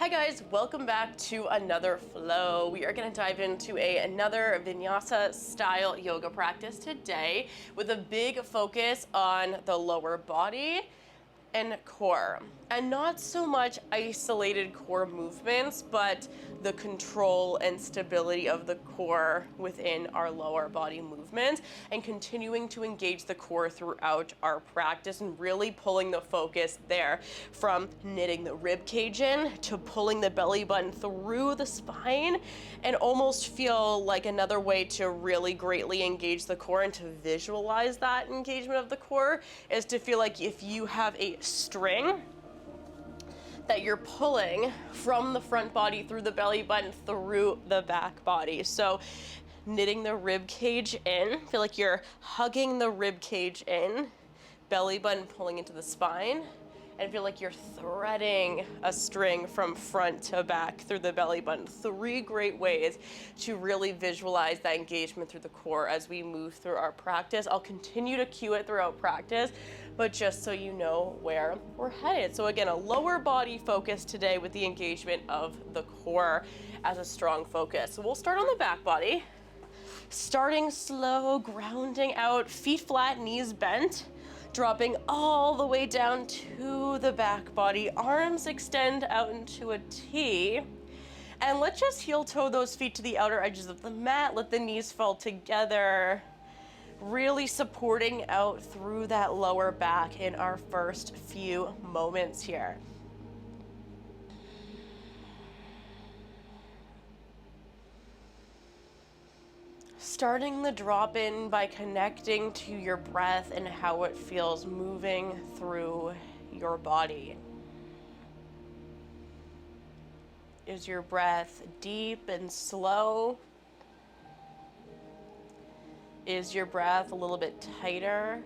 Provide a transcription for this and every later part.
Hi guys, welcome back to another flow. We are going to dive into another Vinyasa style yoga practice today with a big focus on the lower body and core, and not so much isolated core movements, but the control and stability of the core within our lower body movements, and continuing to engage the core throughout our practice and really pulling the focus there from knitting the rib cage in to pulling the belly button through the spine, and almost feel like another way to really greatly engage the core and to visualize that engagement of the core is to feel like if you have a string that you're pulling from the front body through the belly button through the back body. So knitting the rib cage in, feel like you're hugging the rib cage in, belly button pulling into the spine, and feel like you're threading a string from front to back through the belly button. 3 great ways to really visualize that engagement through the core as we move through our practice. I'll continue to cue it throughout practice, but just so you know where we're headed. So again, a lower body focus today with the engagement of the core as a strong focus. So we'll start on the back body. Starting slow, grounding out, feet flat, knees bent. Dropping all the way down to the back body, arms extend out into a T. And let's just heel toe those feet to the outer edges of the mat. Let the knees fall together, really supporting out through that lower back in our first few moments here. Starting the drop in by connecting to your breath and how it feels moving through your body. Is your breath deep and slow? Is your breath a little bit tighter?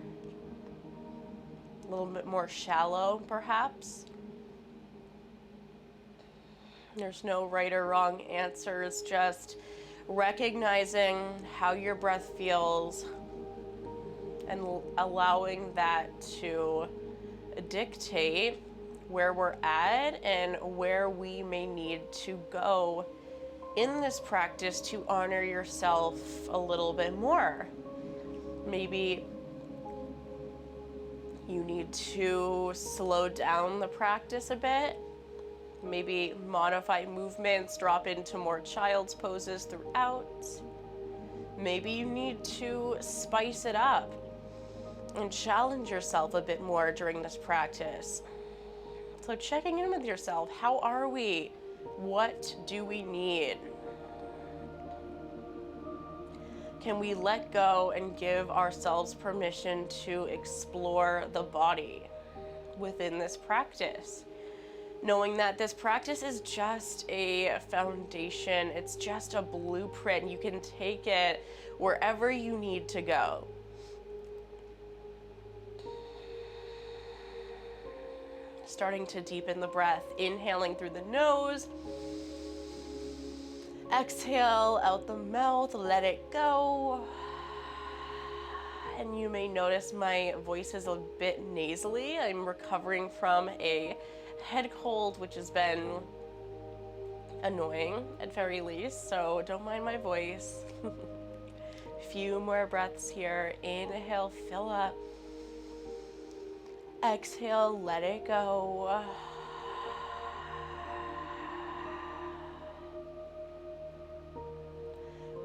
A little bit more shallow, perhaps? There's no right or wrong answers, just recognizing how your breath feels and allowing that to dictate where we're at and where we may need to go in this practice to honor yourself a little bit more. Maybe you need to slow down the practice a bit. Maybe modify movements, drop into more child's poses throughout. Maybe you need to spice it up and challenge yourself a bit more during this practice. So checking in with yourself, how are we? What do we need? Can we let go and give ourselves permission to explore the body within this practice? Knowing that this practice is just a foundation, it's just a blueprint. You can take it wherever you need to go. Starting to deepen the breath, inhaling through the nose. Exhale out the mouth, let it go. And you may notice my voice is a bit nasally. I'm recovering from a head cold, which has been annoying at very least, so don't mind my voice. A few more breaths here. Inhale, fill up. Exhale, let it go.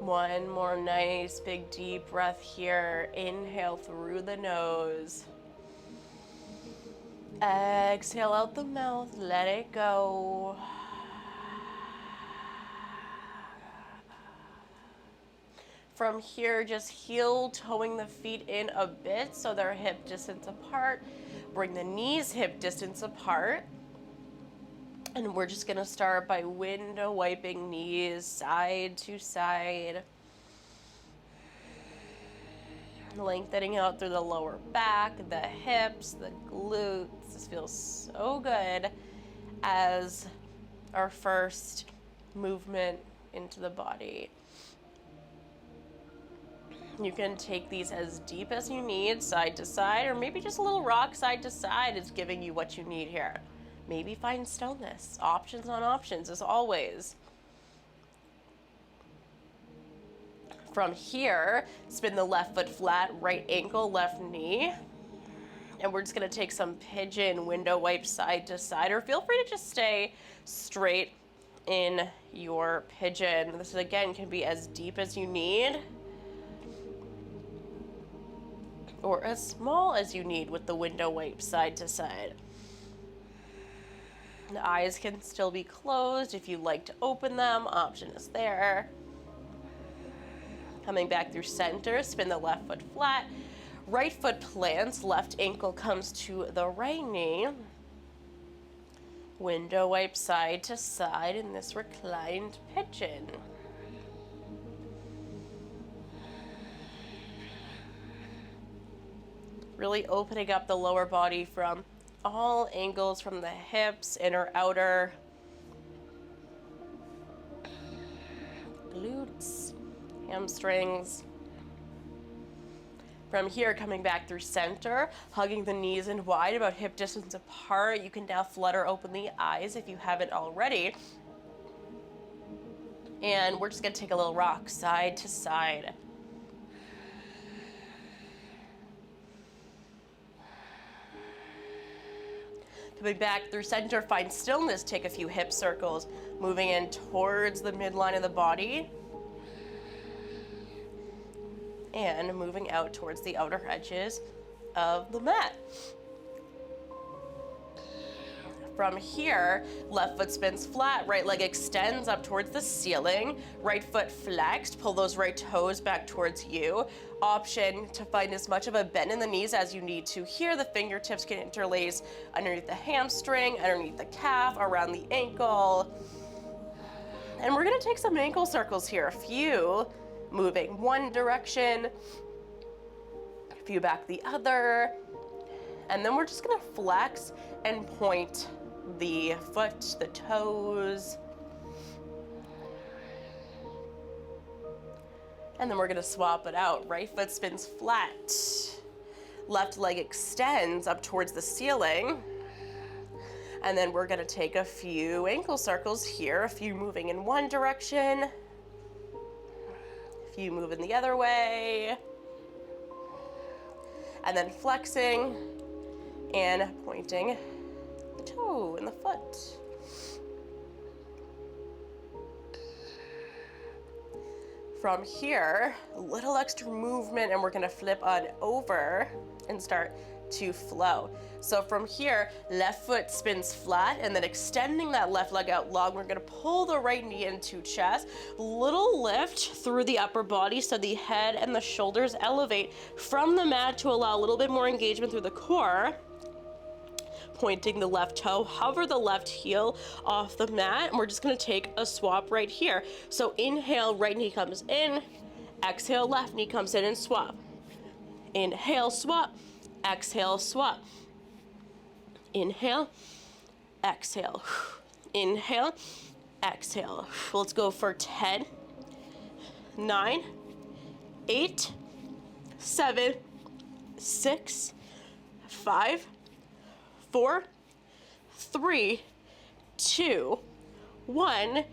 One more nice big deep breath here. Inhale through the nose. Exhale out the mouth, let it go. From here, just heel toeing the feet in a bit so they're hip distance apart. Bring the knees hip distance apart. And we're just gonna start by window wiping knees side to side. Lengthening out through the lower back, the hips, the glutes. This feels so good as our first movement into the body. You can take these as deep as you need, side to side, or maybe just a little rock side to side is giving you what you need here. maybe find stillness. Options on options as always. From here, spin the left foot flat, right ankle, left knee. And we're just gonna take some pigeon window wipe side to side, or feel free to just stay straight in your pigeon. This again can be as deep as you need, or as small as you need with the window wipe side to side. The eyes can still be closed. If you like to open them, option is there. Coming back through center, spin the left foot flat. Right foot plants, left ankle comes to the right knee. Window wipe side to side in this reclined pigeon. Really opening up the lower body from all angles, from the hips, inner, outer, glutes, hamstrings. From here, coming back through center, hugging the knees in wide, about hip distance apart. You can now flutter open the eyes if you haven't already. And we're just gonna take a little rock side to side. Coming back through center, find stillness, take a few hip circles, moving in towards the midline of the body, and moving out towards the outer edges of the mat. From here, left foot spins flat, right leg extends up towards the ceiling, right foot flexed, pull those right toes back towards you. Option to find as much of a bend in the knees as you need to. Here, the fingertips can interlace underneath the hamstring, underneath the calf, around the ankle. And we're gonna take some ankle circles here, a few moving one direction, a few back the other, and then we're just gonna flex and point the foot, the toes, and then we're gonna swap it out. Right foot spins flat, left leg extends up towards the ceiling, and then we're gonna take a few ankle circles here, a few moving in one direction, a few moving the other way, and then flexing and pointing the toe and the foot. From here, a little extra movement, and we're gonna flip on over and start to flow. So from here, left foot spins flat, and then extending that left leg out long, we're gonna pull the right knee into chest, little lift through the upper body so the head and the shoulders elevate from the mat to allow a little bit more engagement through the core. Pointing the left toe, hover the left heel off the mat, and we're just gonna take a swap right here. So inhale, right knee comes in, exhale, left knee comes in and swap. Inhale, swap, exhale, swap. Inhale, exhale, inhale, exhale. Let's go for 10, 9, 8, 7, 6, 5, 4, 3, 2, 1.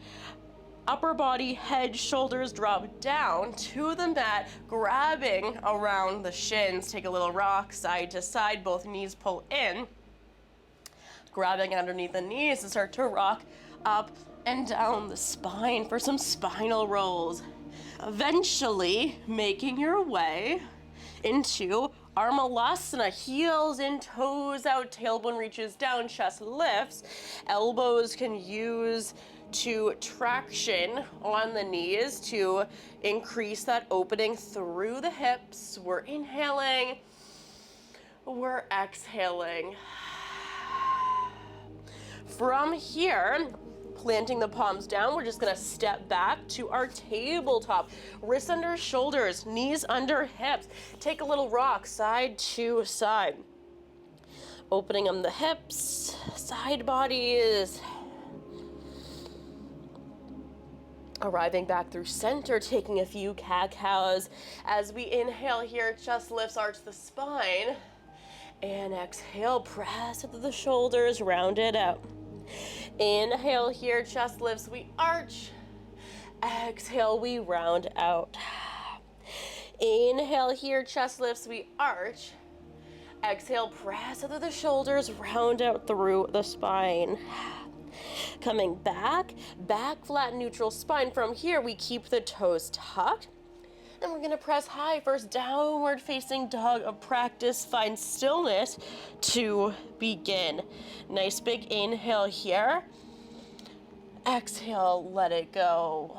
Upper body, head, shoulders drop down to the mat, grabbing around the shins. Take a little rock side to side, both knees pull in. Grabbing underneath the knees and start to rock up and down the spine for some spinal rolls. Eventually making your way into Armalasana, heels in, toes out, tailbone reaches down, chest lifts. Elbows can use to traction on the knees to increase that opening through the hips. We're inhaling, we're exhaling. From here, planting the palms down, we're just gonna step back to our tabletop. Wrists under shoulders, knees under hips. Take a little rock side to side. Opening them the hips, side bodies. Arriving back through center, taking a few cat-cows. As we inhale here, chest lifts, arch the spine. And exhale, press into the shoulders, round it out. Inhale here, chest lifts, we arch. Exhale, we round out. Inhale here, chest lifts, we arch. Exhale, press into the shoulders, round out through the spine. Coming back, back flat neutral spine. From here, we keep the toes tucked. And we're gonna press high, first downward facing dog of practice. Find stillness to begin. Nice big inhale here. Exhale, let it go.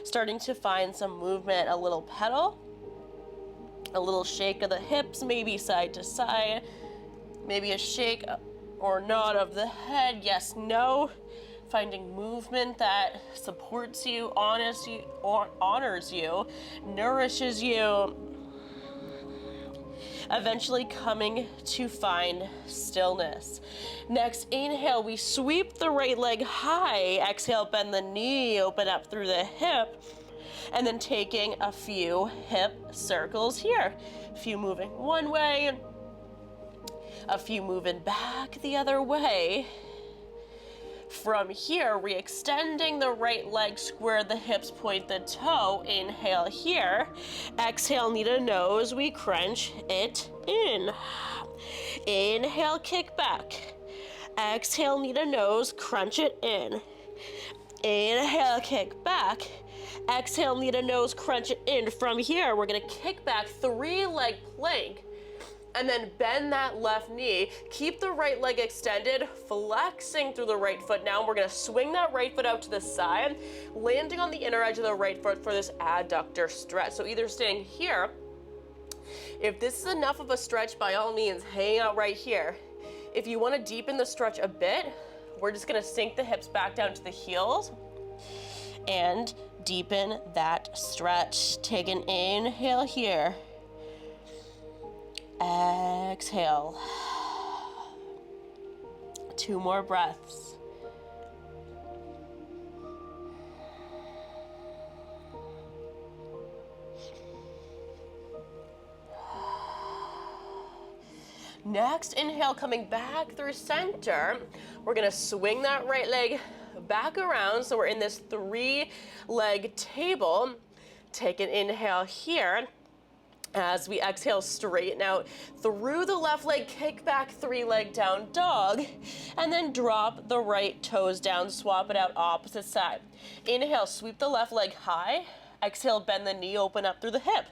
Starting to find some movement, a little pedal, a little shake of the hips, maybe side to side, maybe a shake or nod of the head, yes, no. Finding movement that supports you, honors you, nourishes you. Eventually coming to find stillness. Next, inhale, we sweep the right leg high. Exhale, bend the knee, open up through the hip. And then taking a few hip circles here. A few moving one way, a few moving back the other way. From here, re-extending the right leg, square the hips, point the toe. Inhale here. Exhale, knee to nose, we crunch it in. Inhale, kick back. Exhale, knee to nose, crunch it in. Inhale, kick back. Exhale, knee to nose, crunch it in. From here, we're gonna kick back, 3-leg plank. And then bend that left knee. Keep the right leg extended, flexing through the right foot. Now we're gonna swing that right foot out to the side, landing on the inner edge of the right foot for this adductor stretch. So either staying here, if this is enough of a stretch, by all means, hang out right here. If you wanna deepen the stretch a bit, we're just gonna sink the hips back down to the heels and deepen that stretch. Take an inhale here. Exhale. 2 more breaths. Next, inhale, coming back through center. We're gonna swing that right leg back around, so we're in this 3-leg table. Take an inhale here. As we exhale, straighten out through the left leg, kick back, 3-leg down dog, and then drop the right toes down, swap it out opposite side. Inhale, sweep the left leg high. Exhale, bend the knee, open up through the hip.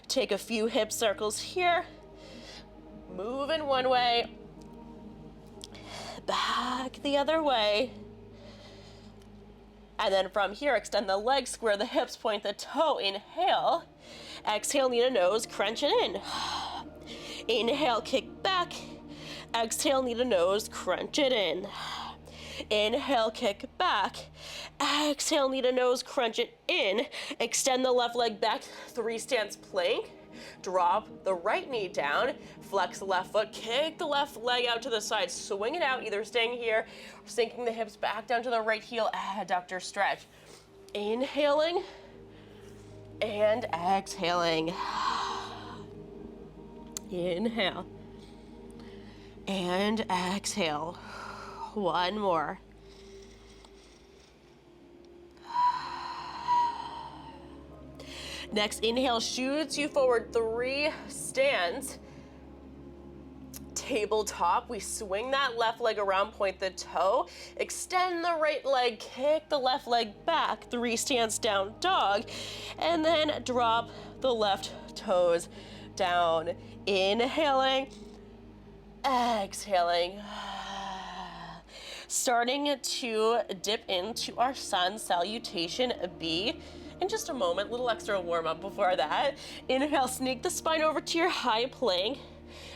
Take a few hip circles here. Move in one way, back the other way. And then from here, extend the legs, square the hips, point the toe. Inhale. Exhale, knee to nose, crunch it in. Inhale, kick back. Exhale, knee to nose, crunch it in. Inhale, kick back. Exhale, knee to nose, crunch it in. Extend the left leg back, 3 stance plank. Drop the right knee down, flex the left foot, kick the left leg out to the side, swing it out, either staying here or sinking the hips back down to the right heel, adductor stretch. Inhaling and exhaling. Inhale and exhale. 1 more. Next, inhale shoots you forward, 3 stands. Tabletop, we swing that left leg around, point the toe, extend the right leg, kick the left leg back, 3 stands down dog, and then drop the left toes down. Inhaling, exhaling. Starting to dip into our sun salutation B. In just a moment, little extra warm up before that. Inhale, sneak the spine over to your high plank.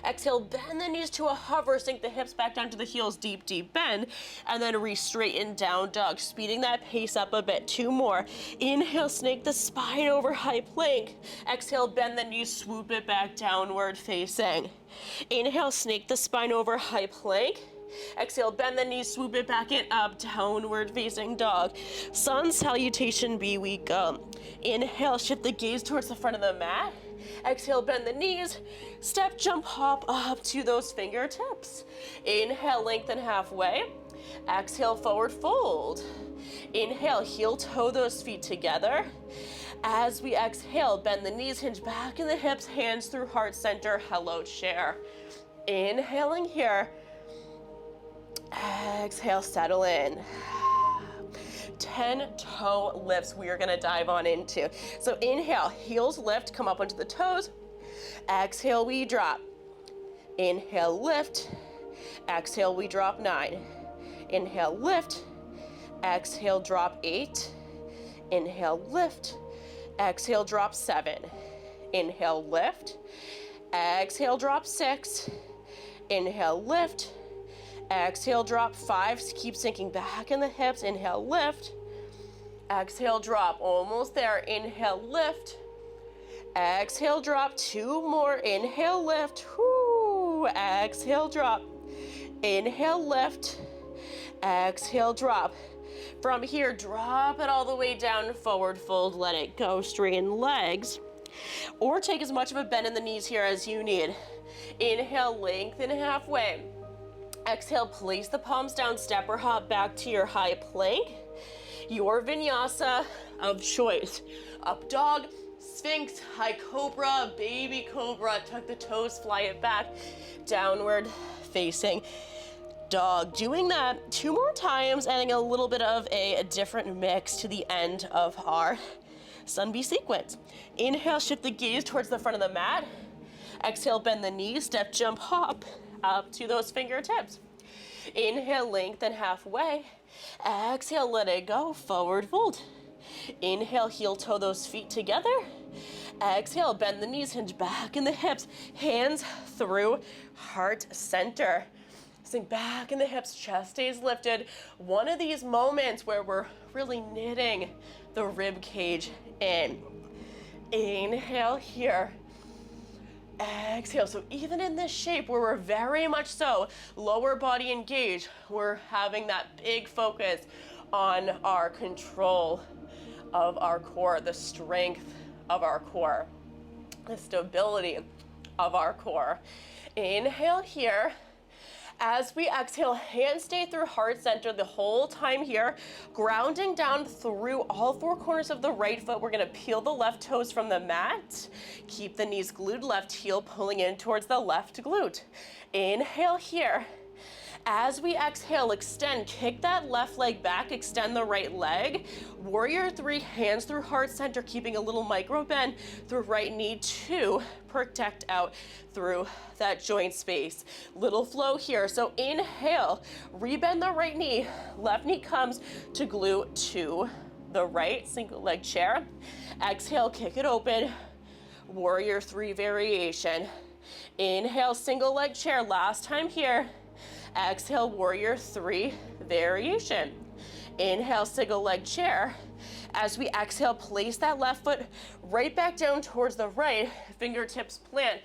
Exhale, bend the knees to a hover, sink the hips back down to the heels, deep, deep bend, and then re-straighten down dog, speeding that pace up a bit. 2 more. Inhale, snake the spine over high plank. Exhale, bend the knees, swoop it back downward facing. Inhale, snake the spine over high plank. Exhale, bend the knees, swoop it back in, up, downward facing dog. Sun salutation B, we go. Inhale, shift the gaze towards the front of the mat. Exhale, bend the knees. Step, jump, hop up to those fingertips. Inhale, lengthen halfway. Exhale, forward fold. Inhale, heel toe those feet together. As we exhale, bend the knees, hinge back in the hips, hands through heart center, hello chair. Inhaling here. Exhale, settle in. 10 toe lifts we are gonna dive on into. So inhale, heels lift, come up onto the toes. Exhale, we drop. Inhale, lift. Exhale, we drop 9. Inhale, lift. Exhale, drop 8. Inhale, lift. Exhale, drop 7. Inhale, lift. Exhale, drop 6. Inhale, lift. Exhale, drop 5. Keep sinking back in the hips. Inhale, lift. Exhale, drop. Almost there. Inhale, lift. Exhale, drop. 2 more. Inhale, lift. Whoo. Exhale, drop. Inhale, lift. Exhale, drop. From here, drop it all the way down, forward fold, let it go, straighten legs. Or take as much of a bend in the knees here as you need. Inhale, lengthen halfway. Exhale, place the palms down, step or hop back to your high plank. Your vinyasa of choice. Up dog, sphinx, high cobra, baby cobra, tuck the toes, fly it back, downward facing dog. Doing that 2 more times, adding a little bit of a different mix to the end of our sun bee sequence. Inhale, shift the gaze towards the front of the mat. Exhale, bend the knees, step, jump, hop up to those fingertips. Inhale, lengthen halfway. Exhale, let it go, forward fold. Inhale, heel toe those feet together. Exhale, bend the knees, hinge back in the hips, hands through heart center. Sink back in the hips, chest stays lifted. One of these moments where we're really knitting the rib cage in. Inhale here. Exhale. So even in this shape where we're very much so lower body engaged, we're having that big focus on our control of our core, the strength of our core, the stability of our core. Inhale here. As we exhale, hands stay through heart center the whole time here, grounding down through all 4 corners of the right foot. We're gonna peel the left toes from the mat. Keep the knees glued, left heel pulling in towards the left glute. Inhale here. As we exhale, extend, kick that left leg back, extend the right leg. Warrior 3, hands through heart center, keeping a little micro bend through right knee 2, protect out through that joint space. Little flow here. So inhale, rebend the right knee, left knee comes to glute to the right, single leg chair. Exhale, kick it open, warrior 3 variation. Inhale, single leg chair, last time here. Exhale, warrior 3 variation. Inhale, single leg chair. As we exhale, place that left foot right back down towards the right, fingertips plant,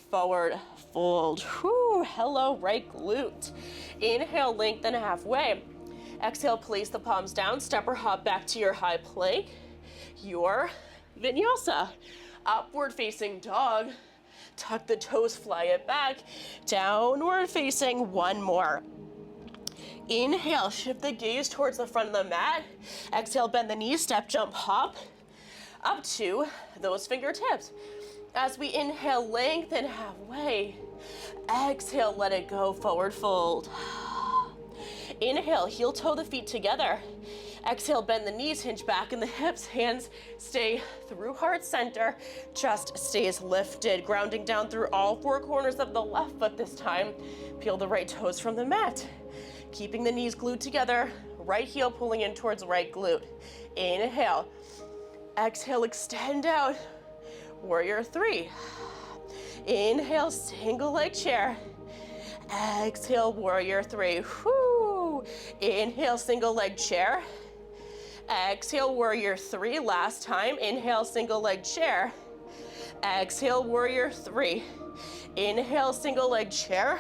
forward fold. Whew, hello, right glute. Inhale, lengthen halfway. Exhale, place the palms down, step or hop back to your high plank. Your vinyasa. Upward facing dog. Tuck the toes, fly it back. Downward facing, 1 more. Inhale, shift the gaze towards the front of the mat. Exhale, bend the knees, step, jump, hop up to those fingertips. As we inhale, lengthen halfway. Exhale, let it go, forward fold. Inhale, heel toe the feet together. Exhale, bend the knees, hinge back in the hips, hands stay through heart center, chest stays lifted, grounding down through all 4 corners of the left foot this time. Peel the right toes from the mat. Keeping the knees glued together, right heel pulling in towards right glute. Inhale. Exhale, extend out. Warrior 3. Inhale, single leg chair. Exhale, warrior 3. Whoo. Inhale, single leg chair. Exhale, warrior 3. Last time. Inhale, single leg chair. Exhale, warrior 3. Inhale, single leg chair.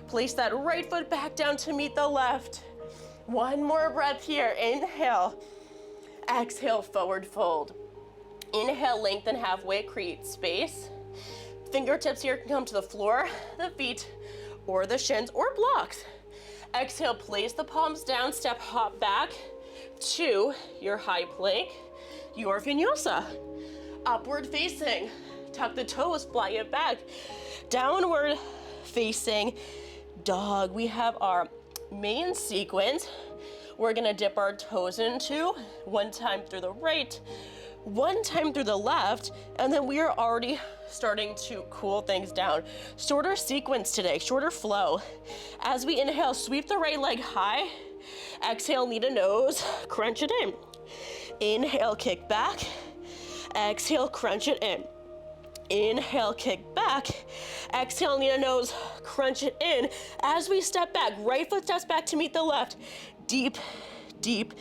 Place that right foot back down to meet the left. 1 more breath here. Inhale. Exhale, forward fold. Inhale, lengthen halfway, create space. Fingertips here can come to the floor, the feet, or the shins, or blocks. Exhale, place the palms down, step, hop back to your high plank, your vinyasa. Upward facing, tuck the toes, fly it back. Downward facing dog. We have our main sequence. We're gonna dip our toes into, one time through the right, one time through the left, and then we are already starting to cool things down. Shorter sequence today, shorter flow. As we inhale, sweep the right leg high. Exhale, knee to nose, crunch it in. Inhale, kick back. Exhale, crunch it in. Inhale, kick back. Exhale, knee to nose, crunch it in. As we step back, right foot steps back to meet the left. Deep, deep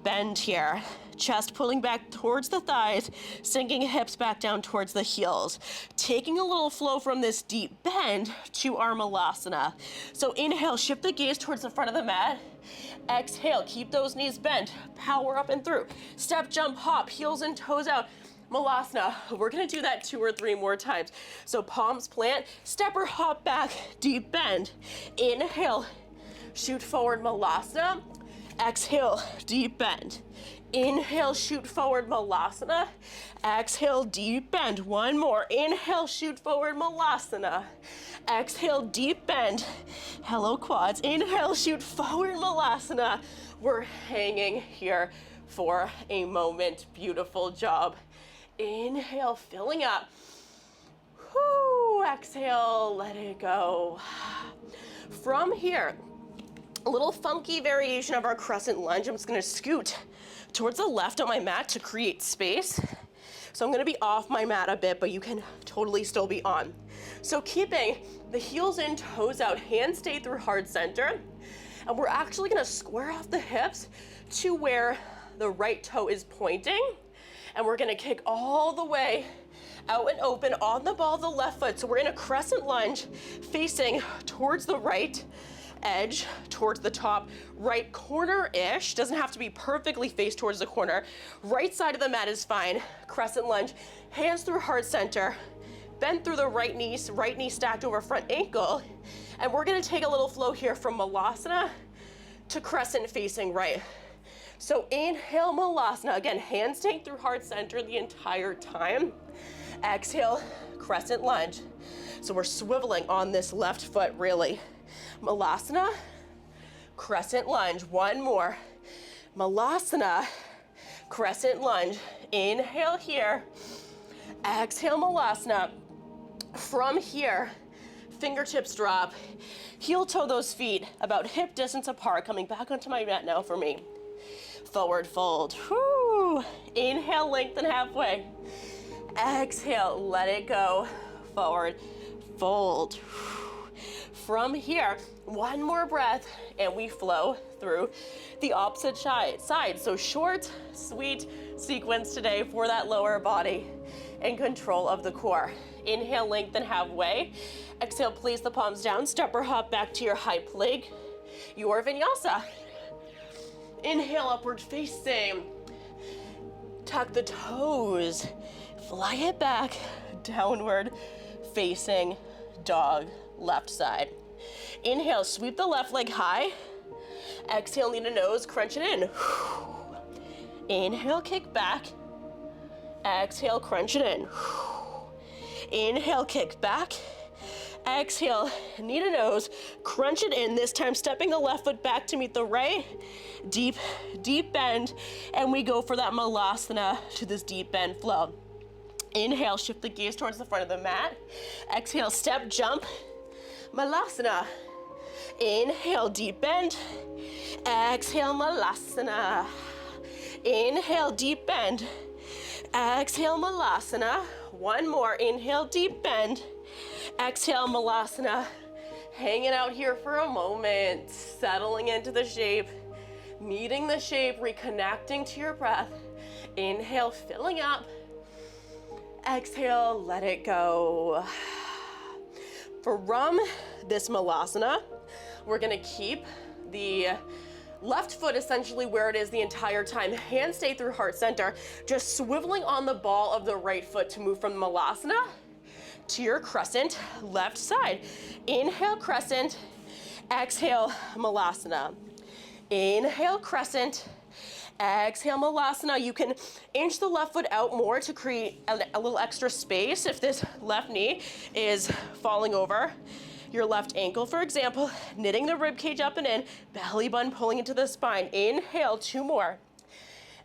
bend here. Chest pulling back towards the thighs, sinking hips back down towards the heels. Taking a little flow from this deep bend to our malasana. So inhale, shift the gaze towards the front of the mat. Exhale, keep those knees bent. Power up and through. Step, jump, hop, heels and toes out. Malasana. We're gonna do that 2 or 3 more times. So palms plant, step or hop back, deep bend. Inhale, shoot forward, malasana. Exhale, deep bend. Inhale, shoot forward, malasana. Exhale, deep bend. One more. Inhale, shoot forward, malasana. Exhale, deep bend. Hello, quads. Inhale, shoot forward, malasana. We're hanging here for a moment. Beautiful job. Inhale, filling up. Whoo, exhale, let it go. From here, a little funky variation of our crescent lunge. I'm just gonna scoot towards the left on my mat to create space. So I'm gonna be off my mat a bit, but you can totally still be on. So keeping the heels in, toes out, hands stay through heart center. And we're actually gonna square off the hips to where the right toe is pointing. And we're gonna kick all the way out and open on the ball of the left foot. So we're in a crescent lunge facing towards the right edge, towards the top right corner-ish. Doesn't have to be perfectly faced towards the corner. Right side of the mat is fine. Crescent lunge, hands through heart center, bend through the right knee stacked over front ankle. And we're gonna take a little flow here from malasana to crescent facing right. So inhale, malasana. Again, hands staying through heart center the entire time. Exhale, crescent lunge. So we're swiveling on this left foot, really. Malasana, crescent lunge. One more. Malasana, crescent lunge. Inhale here. Exhale, malasana. From here, fingertips drop. Heel toe those feet about hip distance apart. Coming back onto my mat now for me. Forward fold. Whoo. Inhale, lengthen halfway. Exhale, let it go. Forward fold. From here, one more breath, and we flow through the opposite side. So short, sweet sequence today for that lower body and control of the core. Inhale, lengthen halfway. Exhale, place the palms down, step or hop back to your high plank, your vinyasa. Inhale, upward facing. Tuck the toes, fly it back, downward facing dog, left side. Inhale, sweep the left leg high. Exhale, knee to nose, crunch it in. Inhale, kick back. Exhale, crunch it in. Inhale, kick back. Exhale, knee to nose, crunch it in. This time, stepping the left foot back to meet the right. Deep, deep bend. And we go for that malasana to this deep bend flow. Inhale, shift the gaze towards the front of the mat. Exhale, step, jump, malasana. Inhale, deep bend. Exhale, malasana. Inhale, deep bend. Exhale, malasana. One more. Inhale, deep bend. Exhale, malasana. Hanging out here for a moment, settling into the shape, meeting the shape, reconnecting to your breath. Inhale, filling up. Exhale, let it go. From this malasana, we're gonna keep the left foot essentially where it is the entire time. Hands stay through heart center, just swiveling on the ball of the right foot to move from malasana to your crescent left side. Inhale, crescent. Exhale, malasana. Inhale, crescent. Exhale, malasana. You can inch the left foot out more to create a little extra space if this left knee is falling over your left ankle, for example. Knitting the rib cage up and in, belly button pulling into the spine. Inhale, 2 more.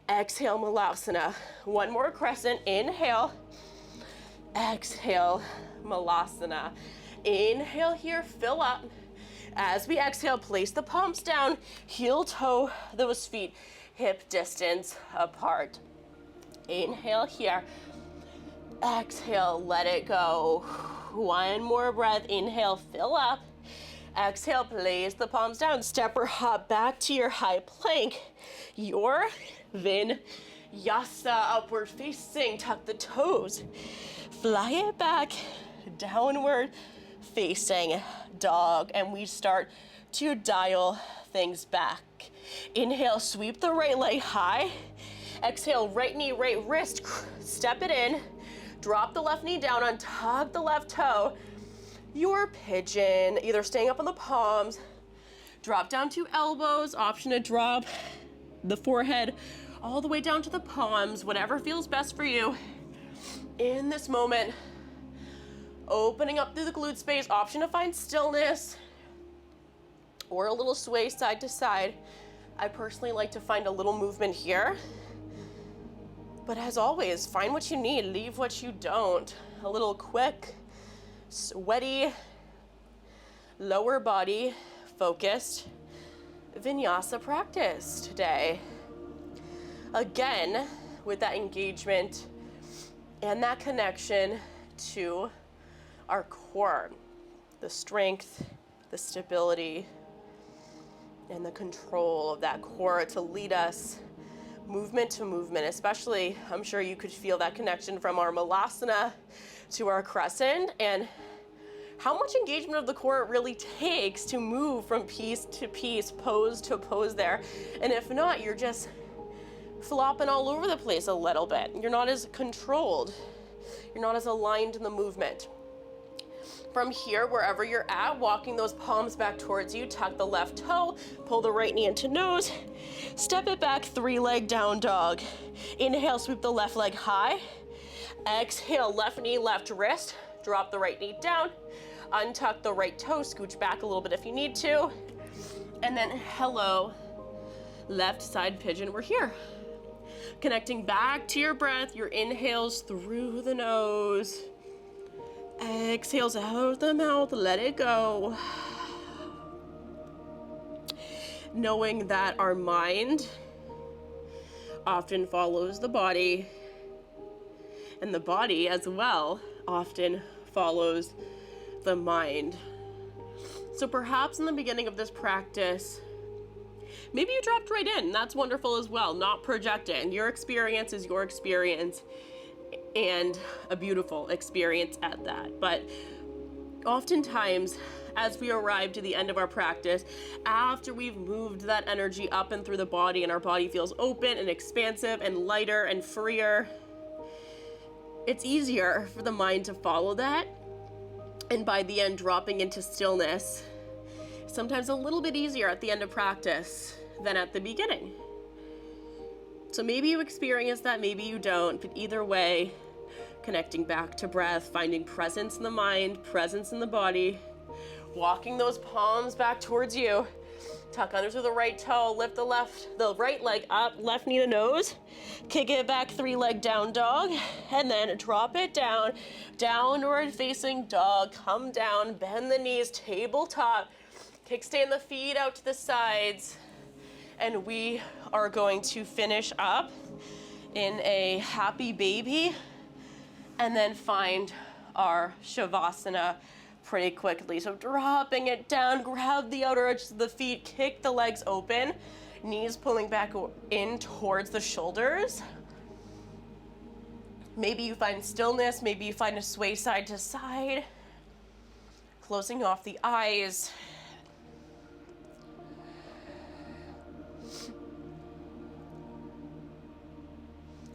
Exhale, malasana. 1 more crescent. Inhale. Exhale, malasana. Inhale here, fill up. As we exhale, place the palms down, heel toe those feet hip distance apart. Inhale here. Exhale, let it go. 1 more breath. Inhale, fill up. Exhale, place the palms down. Step or hop back to your high plank. Your Vinyasa, upward facing. Tuck the toes. Fly it back. Downward facing dog. And we start to dial things back. Inhale, sweep the right leg high. Exhale, right knee, right wrist, step it in. Drop the left knee down, untug the left toe. Your pigeon, either staying up on the palms, drop down to elbows, option to drop the forehead all the way down to the palms, whatever feels best for you. In this moment, opening up through the glute space, option to find stillness or a little sway side to side. I personally like to find a little movement here. But as always, find what you need, leave what you don't. A little quick, sweaty, lower body focused Vinyasa practice today. Again, with that engagement and that connection to our core, the strength, the stability, and the control of that core to lead us movement to movement. Especially, I'm sure you could feel that connection from our malasana to our crescent, and how much engagement of the core it really takes to move from piece to piece, pose to pose there. And if not, you're just flopping all over the place a little bit. You're not as controlled. You're not as aligned in the movement. From here, wherever you're at, walking those palms back towards you, tuck the left toe, pull the right knee into nose, step it back, 3-leg down dog. Inhale, sweep the left leg high. Exhale, left knee, left wrist, drop the right knee down, untuck the right toe, scooch back a little bit if you need to, and then hello, left side pigeon, we're here. Connecting back to your breath, your inhales through the nose, exhales out the mouth, let it go. Knowing that our mind often follows the body, and the body as well often follows the mind. So perhaps in the beginning of this practice, maybe you dropped right in. That's wonderful as well, not projecting. Your experience is your experience, and a beautiful experience at that. But oftentimes, as we arrive to the end of our practice, after we've moved that energy up and through the body and our body feels open and expansive and lighter and freer, it's easier for the mind to follow that. And by the end, dropping into stillness, sometimes a little bit easier at the end of practice than at the beginning. So maybe you experience that, maybe you don't, but either way, connecting back to breath, finding presence in the mind, presence in the body, walking those palms back towards you, tuck under through the right toe, lift the right leg up, left knee to nose, kick it back, 3-leg down dog, and then drop it down, downward facing dog, come down, bend the knees, tabletop, kickstand the feet out to the sides, and we are going to finish up in a happy baby and then find our shavasana pretty quickly. So dropping it down, grab the outer edges of the feet, kick the legs open, knees pulling back in towards the shoulders. Maybe you find stillness, maybe you find a sway side to side, closing off the eyes.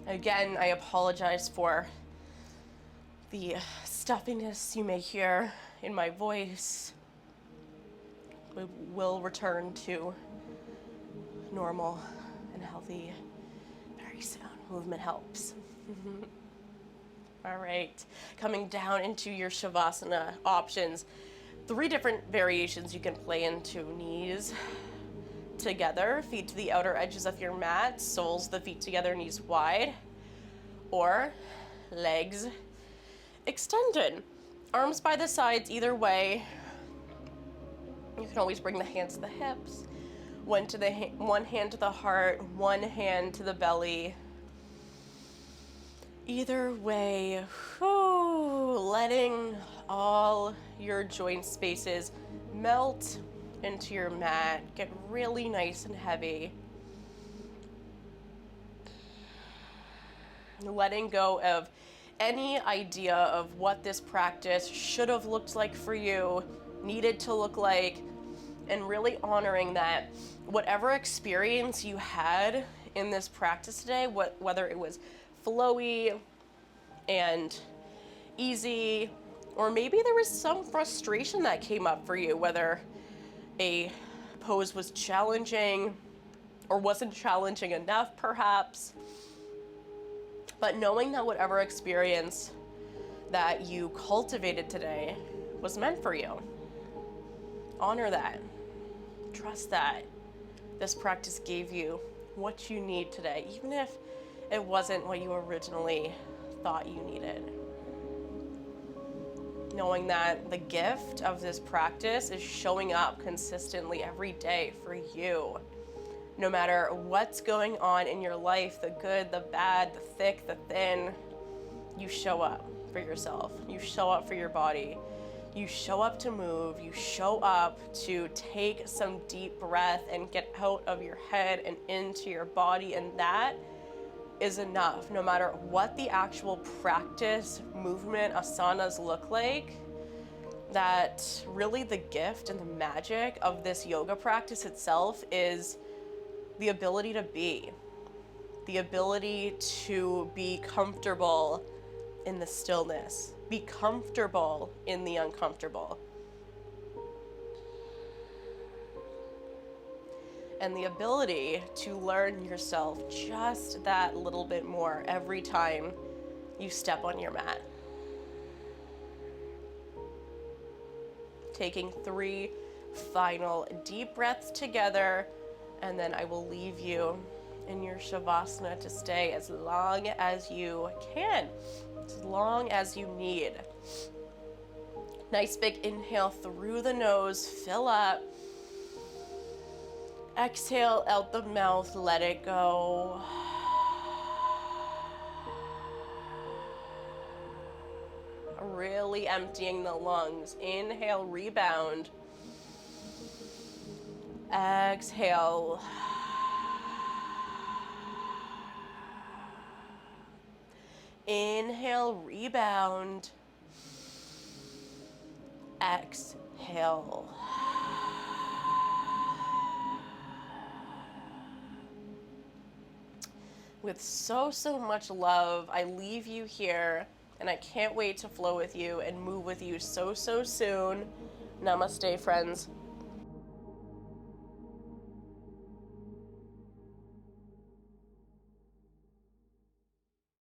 Again, I apologize for the stuffiness you may hear in my voice will return to normal and healthy very soon. Movement helps. All right, coming down into your Shavasana options. 3 different variations you can play into: knees together, feet to the outer edges of your mat, soles the feet together, knees wide, or legs extended, arms by the sides. Either way, you can always bring the hands to the hips, one hand to the heart, one hand to the belly. Either way, letting all your joint spaces melt into your mat, get really nice and heavy. Letting go of any idea of what this practice should have looked like for you, needed to look like, and really honoring that whatever experience you had in this practice today, whether it was flowy and easy, or maybe there was some frustration that came up for you, whether a pose was challenging or wasn't challenging enough perhaps. But knowing that whatever experience that you cultivated today was meant for you, honor that. Trust that this practice gave you what you need today, even if it wasn't what you originally thought you needed. Knowing that the gift of this practice is showing up consistently every day for you. No matter what's going on in your life, the good, the bad, the thick, the thin, you show up for yourself. You show up for your body. You show up to move. You show up to take some deep breath and get out of your head and into your body. And that is enough. No matter what the actual practice, movement, asanas look like, that really the gift and the magic of this yoga practice itself is the ability to be. The ability to be comfortable in the stillness. Be comfortable in the uncomfortable. And the ability to learn yourself just that little bit more every time you step on your mat. Taking 3 final deep breaths together, and then I will leave you in your Shavasana to stay as long as you can, as long as you need. Nice big inhale through the nose, fill up. Exhale out the mouth, let it go. Really emptying the lungs. Inhale, rebound. Exhale. Inhale, rebound. Exhale. With so much love, I leave you here, and I can't wait to flow with you and move with you so soon. Namaste, friends.